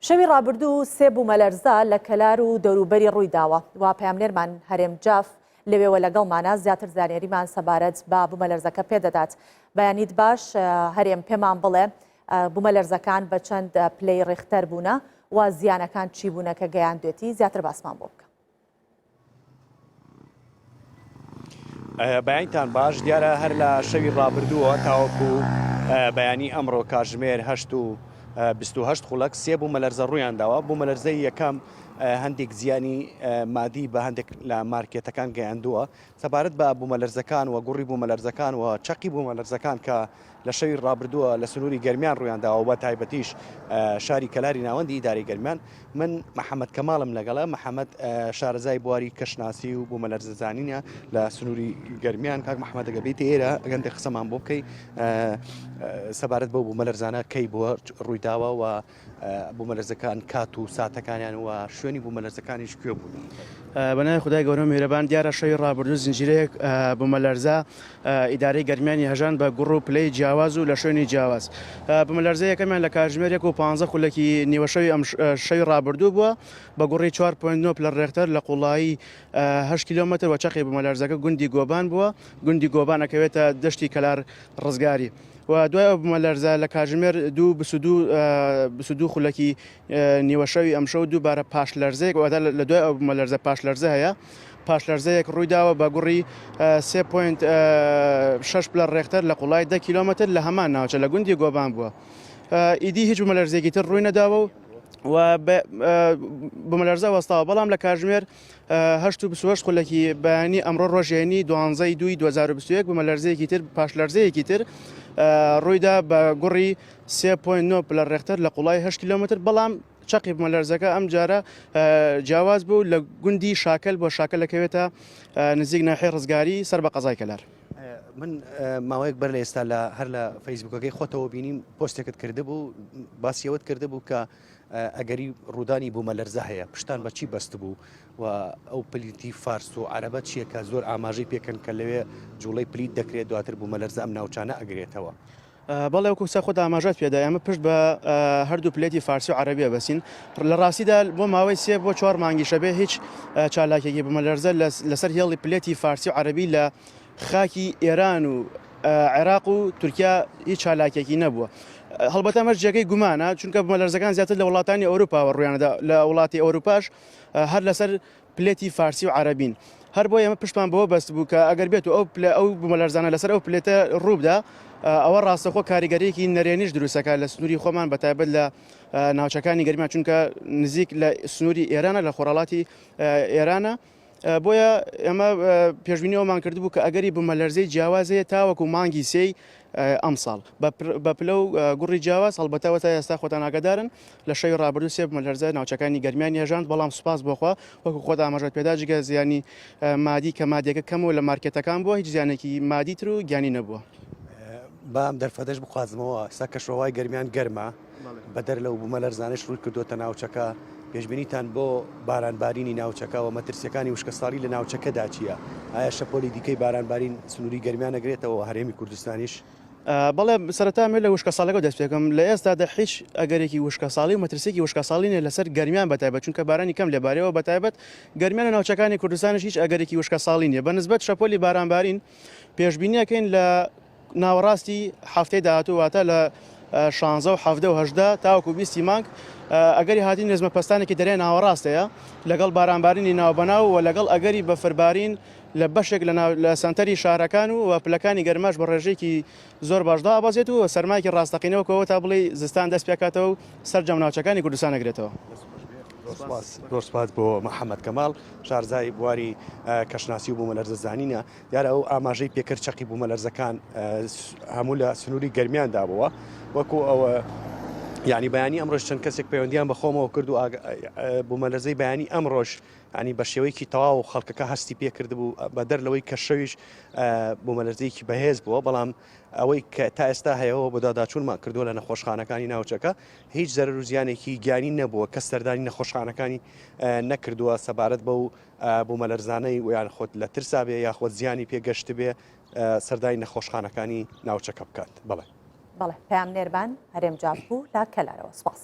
شەوی ڕابردوو سێ بوومەلەرزە لە کەلار و دەوروبەری ڕوویداوە وا پەیامنێرمان هەرێم جاف لەوێوە لەگەڵمانە زیاتر زانیاریمان سەبارەت بە بوومەلەرزەکە پێدەدات. بەیانیت باش هەرێم پێمان بڵێ بوومەلەرزەکان بە چەند پلەی ڕێختەر بوونە و زیانەکان چی بوونە کە گەیاندوێتی زیاتر باسمان بۆ بکە. بەیانتان باش دیارە هەر لە شەوی ڕابردووە تاوەکو بەیانی ئەمڕۆ کاتژمێر 28 خولەک سێ بوومەلەرزە ڕوویان داوە. بوومەلەرزەی یەکەم هەندێک زیانی مادی بە هەندێک لە مارکێتەکان گەیاندووە سەبارەت بە بوومەلەرزەکان و گوڕی بوومەلەرزەکان و چەقی بوومەلەرزەکان کە لە شەوی ڕابردووە لە سنووری گەرمیان ڕوویانداوە بە تایبەتیش شاری کەلاری ناوەندی ئیداری گەرمیان. من محەممەد کەماڵم لەگەڵە محەممەد شارەزای بواری کەشناسی و بوومەلەرزەزانینە لە سنووری گەرمیان. کاک محەممەد دەگەبێتی ئێرە ئەگەندە قسەمان بۆ بکەی سەبارەت بە بوومەلەرزانە کەی بووە ڕوویداوە و بوومەلەرزەکان کات و ساتەکانیان و شوێنی بوومەلەرزەکانیش کوێ بوون. بەنای خدای گەورە میهرەبان دیارە شەوی ڕابردوو زنجیرەیەک بوومەلەرزە ئیدارەی گەرمیانی هەژان بە گوڕ و پلەی جیاواز و لە شوێنی جیاواز. بوومەلەرزە یەکەمیان لە کاتژمێر 15 خولەکی نیوەشەوی ئەم شەوی ڕابردوو بووە بە گوڕی 4.9 پلە ڕێختەر لە قوڵایی 8 کیلۆمەتر و چەقی بوومەلەرزەکە گوندی گۆبان بووە. گوندی گۆبان ئەکەوێتە دەشتی کەلار ڕزگاری. و دوای بوومەلەرزە لە کاتژمێر 22 خولەکی نیوەشەوی ئەمشەو دووبارە پاش لەرزەیەک واتە لە دوای ئەو بوومەلەرزە پاش لەرزە هەیە. پاش لەرزەیەک ڕوویداوە بە گوڕی 3.6 پلە ڕێختەر لە قوڵای 10 کیلۆمەتر لە هەمان ناوچە لە گوندی گۆبان بووە. ئیدی هیچ بوومەلەرزێکی تر ڕووی نەداوە و بوومەلەرزە وەستاوە. بەڵام لە کاتژمێر 28 خولەکی بەیانی ئەمڕۆ ڕۆژێنی 12/2/2021 بوومەلەرزەیەکی تر پاش لەرزەیەکی تر ڕوویدا بە گوڕی 3.9 پلە ڕێختەر لە قوڵای 8 کیلۆمەتر. بەڵام چەقی بوومەلەرزەکە ئەم جارە جیاواز بوو لە گوندی شاکەل بۆ شاکەلەکەوێتە نزیک ناحێ ڕزگاری سەر بە قەزای کەلار. من ماوەیەک بەر لە ئێستا هەر لە فەیسبوکەکەی خۆتەوە بینیم پۆستێکت کرده بوو باسیەوەت کرده بوو کە ئەگەری ڕوودانی بوومەلەرزە هەیە پشتان بە چی بەست بوو و ئەو پلیتی فارس و عەرەبە چییە کە زۆر ئاماژەی پێکەن کە لەوێ جوڵەی پلیت دەکرێت دواتر بوومەلەرزە ئەم ناوچانە ئەگرێتەوە. بەڵێ وەکو سا خۆت ئاماژات پێدا ئەمە پشت بە هەردوو پلێتی فارسی و عەرەبیە بەسین. لە ڕاستیدا بۆ ماوەی 3 بۆ 4 مانگی شەبێ هیچ چالاکێکی بوومەلەرزە لەسەر هێڵی پلێتی فارسی و عەرەبی لە خاکی ئێران و عێراق و تورکیا هیچ چالاکێکی نەبووە. هەڵبەتە ئەمەش جێگەی گومانە چونکە بوومەلەرزەکان زیاتر لە وڵاتانی ئەوروپاوە ڕوویانەدا لە وڵاتی ئەوروپاش هەر لەسەر پلێتی فارسی و عەرەبین. هەر بۆ ئێمە پشتمان بەوە بەست بوو کە ئەگەر بێت و ئەو بوومەلەرزانە لەسەر ئەو پلێتە ڕووبدا ئەوە ڕاستەخۆ کاریگەریەکی نەرێنیش دروستەکە لە سنووری خۆمان بەتایبەت لە ناوچەکانی گەرمیان چونکە نزیک لە سنووری ئێرانە لە خۆڕەڵاتی ئێرانە. بۆیە ئێمە پێشبینیەوەمان کردبوو کە ئەگەری بوومەلەرزەی جیاوازەیە تاوەکو مانگی سێی ئەم ساڵ بە پلە و گوڕی جیاواز هەڵبەتەوە تا ئێستا خۆتان ئاگادارن لە شەوی ڕابردوو سێ بوومەلەرزە ناوچەکانی گەرمیان هێژاند. بەڵام سوپاس بۆخوا وەکو خۆت ئاماژەت پێدا جگە زیانی مادی کە مادیەکە کەمەوە لە مارکێتەکان بووە هیچ زیانێکی مادی تر و گیانی نەبووە. بام دەرفەتەش بخوازمەوە سا کە شۆوای گەرمیان گەرمە بەدەر لەو بوومەلەرزانش ڕووی کردوتە ناوچەکە. پێشبینیتان بۆ بارانبارینی ناوچەکە و مەترسیەکانی وشکەساڵی لە ناوچەکەدا چییە؟ ئایا شەپۆلی دیکەی بارانبارین سنووری گەرمیان ئەگرێتەوە هەرێمی کوردستانیش؟ بەڵێ سەرەتا لە وشکەساڵەکە دەست پێکەم لە ئێستادا هیچ ئەگەرێکی وشکەساڵی و مەترسێکی وشکەساڵینە لەسەر گەرمیان بەتایبەت چونکە بارانی کەم لێبارەوە بەتایبەت گەرمیانە ناوچەکانی کوردستانش هیچ ئەگەرێکی وشکەساڵی نیە. بەنسبەت شەپۆلی بارانبارین پێشبینیەکەین لە ناوەڕاستی هەفتەی داهاتوو واتە لە 16 و 17 و 18 تاوەکو 20 مانگ ئەگەری هاتی نێزمە پەستانێکی دەرێ ناوەڕاستەیە لەگەڵ بارانبارینی ناوبەناو و لەگەڵ ئەگەری بەفربارین لە بەشێک لە سنتەری شارەکان و پلەکانی گەرماش بە ڕێژێکی زۆر باشدا ئابازێت و سەرمایەکی ڕاستەقینەوەکەوە تا بڵێ زستان دەست پێکاتەوە و سەرجەم ناوچەکانی کوردستان ئەگرێتەوە. زۆر سپاس بۆ محەممەد کەماڵ شارزای بواری کەشناسی و بوومەلەرزە زانینە. دیارە ئەو ئاماژەی پێکرد چەقی بوومەلەرزەکان هەموو لە سنووری گەرمیاندا بووە وەکو ئەوە یعنی بەیانی ئەمڕۆژ چەند کەسێک پەیوەندیان بەخۆمەوە کرد و بوومەلەرزەی بەیانی ئەمڕۆژ ینی بە شێوەیەکی تەواو و خەڵکەکە هەستی پێکرد بوو بە دەرلەوەی کە شەویش بوومەلەرزەیەکی بەهێز بووە. بەڵام ئەوەی کە تا ئێستا هەیەەوە بۆ داداچوونمان کردووە لە نەخۆشخانەکانی ناوچەکە هیچ زەرەر و زیانێکی گیانی نەبووە کە سەردانی نەخۆشخانەکانی نەکردووە سەبارەت بەو بوومەلەرزانەی ویان خۆت لە ترسا بێ یاخۆت زیانی پێگەشت بێ سەردانی نەخۆشخانەکانی ناوچەکە بکات. بەڵێ بەڵێ پەیامنێربان هەرێم جاف بوو لە کەلارەوە سپاس.